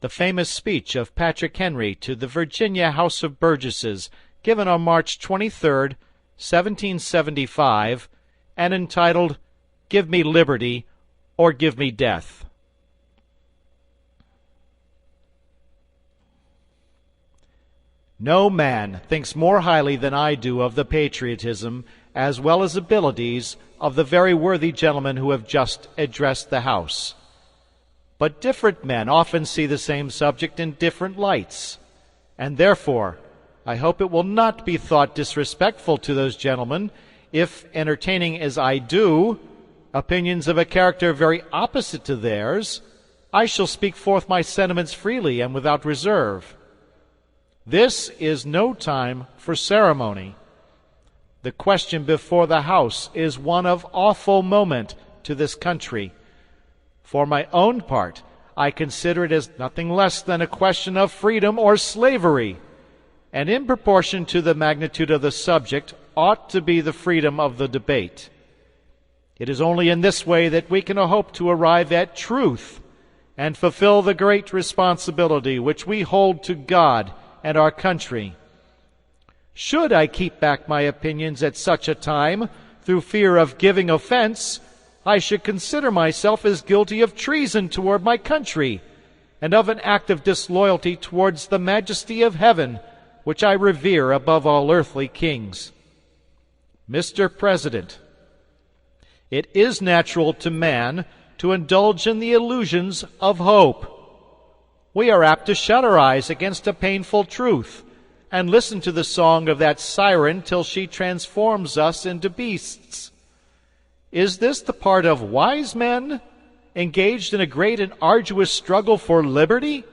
The famous speech of Patrick Henry to the Virginia House of Burgesses, given on March 23, 1775, and entitled, "Give me Liberty, or Give me Death." No man thinks more highly than I do of the patriotism, as well as abilities, of the very worthy gentlemen who have just addressed the House. But different men often see the same subject in different lights, and therefore I hope it will not be thought disrespectful to those gentlemen if, entertaining as I do opinions of a character very opposite to theirs, I shall speak forth my sentiments freely and without reserve. This is no time for ceremony. The question before the House is one of awful moment to this country. For my own part, I consider it as nothing less than a question of freedom or slavery, and in proportion to the magnitude of the subject ought to be the freedom of the debate. It is only in this way that we can hope to arrive at truth and fulfill the great responsibility which we hold to God and our country. Should I keep back my opinions at such a time, through fear of giving offense, I should consider myself as guilty of treason toward my country, and of an act of disloyalty towards the majesty of heaven, which I revere above all earthly kings. Mr. President, it is natural to man to indulge in the illusions of hope. We are apt to shut our eyes against a painful truth, and listen to the song of that siren till she transforms us into beasts. Is this the part of wise men, engaged in a great and arduous struggle for liberty?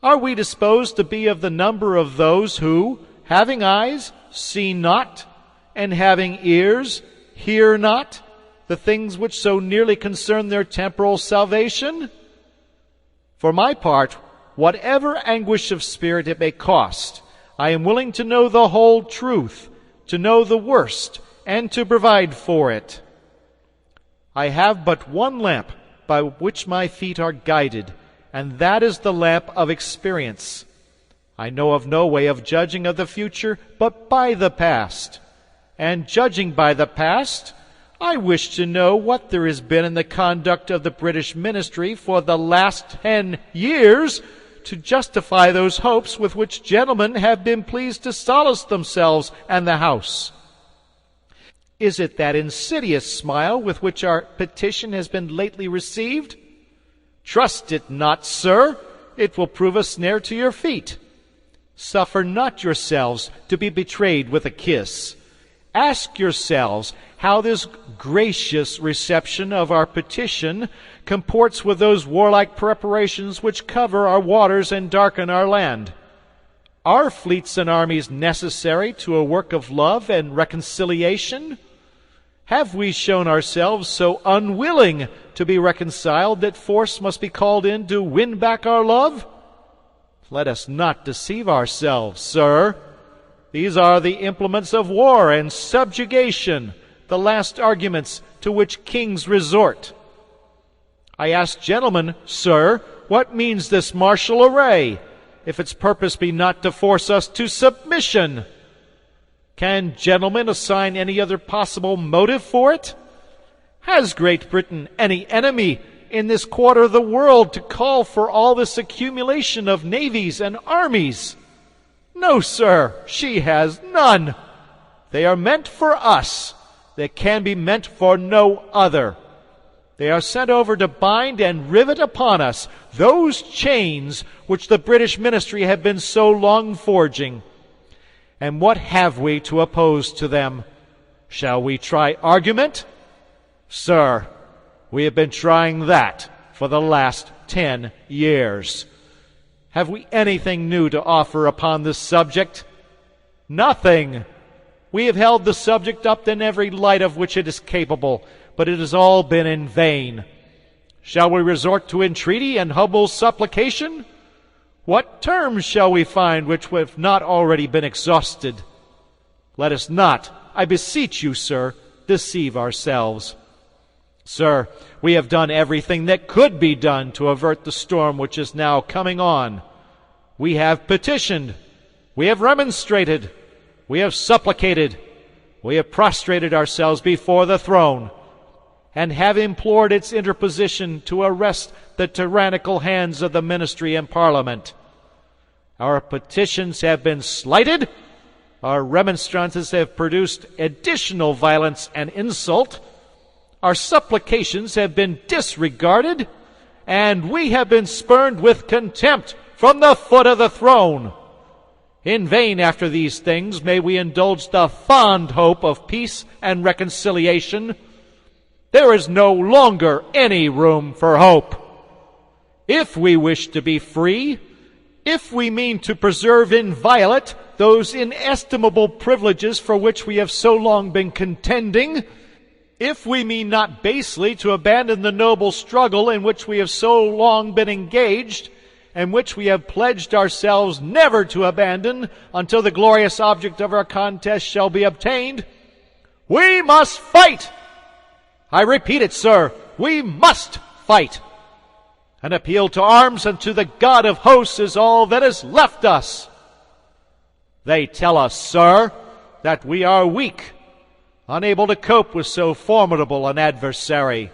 Are we disposed to be of the number of those who, having eyes, see not, and having ears, hear not, the things which so nearly concern their temporal salvation? For my part, whatever anguish of spirit it may cost, I am willing to know the whole truth, to know the worst, and to provide for it. I have but one lamp by which my feet are guided, and that is the lamp of experience. I know of no way of judging of the future but by the past. And judging by the past, I wish to know what there has been in the conduct of the British ministry for the last 10 years to justify those hopes with which gentlemen have been pleased to solace themselves and the House. Is it that insidious smile with which our petition has been lately received? Trust it not, sir. It will prove a snare to your feet. Suffer not yourselves to be betrayed with a kiss. Ask yourselves how this gracious reception of our petition comports with those warlike preparations which cover our waters and darken our land. Are fleets and armies necessary to a work of love and reconciliation? Have we shown ourselves so unwilling to be reconciled that force must be called in to win back our love? Let us not deceive ourselves, sir. These are the implements of war and subjugation, the last arguments to which kings resort. I ask gentlemen, sir, what means this martial array, if its purpose be not to force us to submission? Can gentlemen assign any other possible motive for it? Has Great Britain any enemy in this quarter of the world to call for all this accumulation of navies and armies? No, sir, she has none. They are meant for us. They can be meant for no other. They are sent over to bind and rivet upon us those chains which the British ministry have been so long forging. And what have we to oppose to them? Shall we try argument? Sir, we have been trying that for the last 10 years. Have we anything new to offer upon this subject? Nothing. We have held the subject up in every light of which it is capable, but it has all been in vain. Shall we resort to entreaty and humble supplication? What terms shall we find which have not already been exhausted? Let us not, I beseech you, sir, deceive ourselves. Sir, we have done everything that could be done to avert the storm which is now coming on. We have petitioned, we have remonstrated, we have supplicated, we have prostrated ourselves before the throne, and have implored its interposition to arrest the tyrannical hands of the ministry and Parliament. Our petitions have been slighted, our remonstrances have produced additional violence and insult, our supplications have been disregarded, and we have been spurned with contempt from the foot of the throne. In vain after these things may we indulge the fond hope of peace and reconciliation. There is no longer any room for hope. If we wish to be free, if we mean to preserve inviolate those inestimable privileges for which we have so long been contending, if we mean not basely to abandon the noble struggle in which we have so long been engaged, and which we have pledged ourselves never to abandon until the glorious object of our contest shall be obtained, we must fight! I repeat it, sir, we must fight! An appeal to arms and to the God of hosts is all that is left us. They tell us, sir, that we are weak, unable to cope with so formidable an adversary.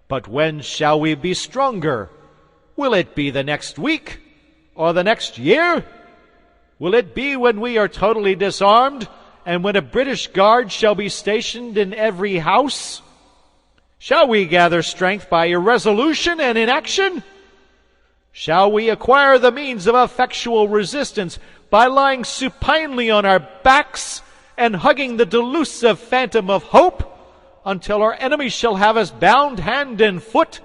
But when shall we be stronger? Will it be the next week or the next year? Will it be when we are totally disarmed and when a British guard shall be stationed in every house? Shall we gather strength by irresolution and inaction? Shall we acquire the means of effectual resistance by lying supinely on our backs and hugging the delusive phantom of hope until our enemies shall have us bound hand and foot?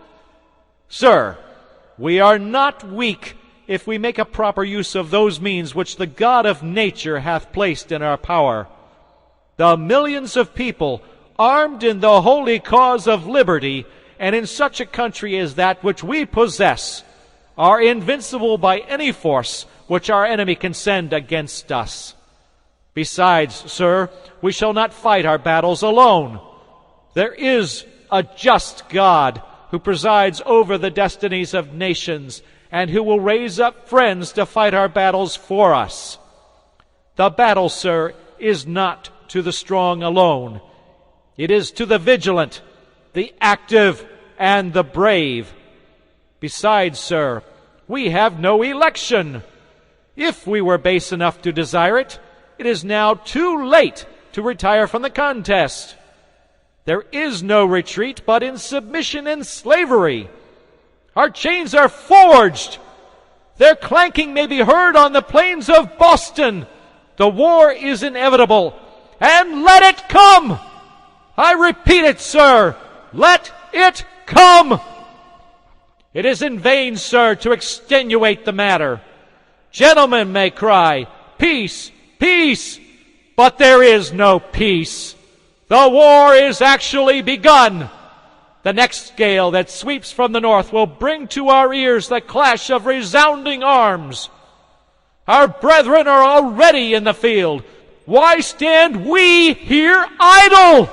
Sir, we are not weak if we make a proper use of those means which the God of nature hath placed in our power. The millions of people armed in the holy cause of liberty, and in such a country as that which we possess, are invincible by any force which our enemy can send against us. Besides, sir, we shall not fight our battles alone. There is a just God who presides over the destinies of nations, and who will raise up friends to fight our battles for us. The battle, sir, is not to the strong alone. It is to the vigilant, the active, and the brave. Besides, sir, we have no election. If we were base enough to desire it, it is now too late to retire from the contest. There is no retreat but in submission and slavery. Our chains are forged. Their clanking may be heard on the plains of Boston. The war is inevitable, and let it come! I repeat it, sir, let it come! It is in vain, sir, to extenuate the matter. Gentlemen may cry, peace, peace, but there is no peace. The war is actually begun. The next gale that sweeps from the north will bring to our ears the clash of resounding arms. Our brethren are already in the field. Why stand we here idle?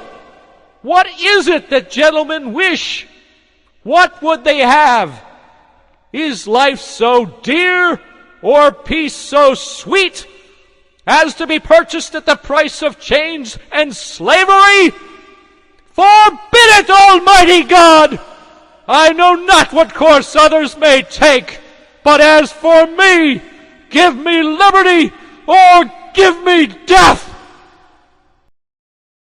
What is it that gentlemen wish? What would they have? Is life so dear, or peace so sweet, as to be purchased at the price of chains and slavery? Forbid it, Almighty God! I know not what course others may take, but as for me, give me liberty or give me death!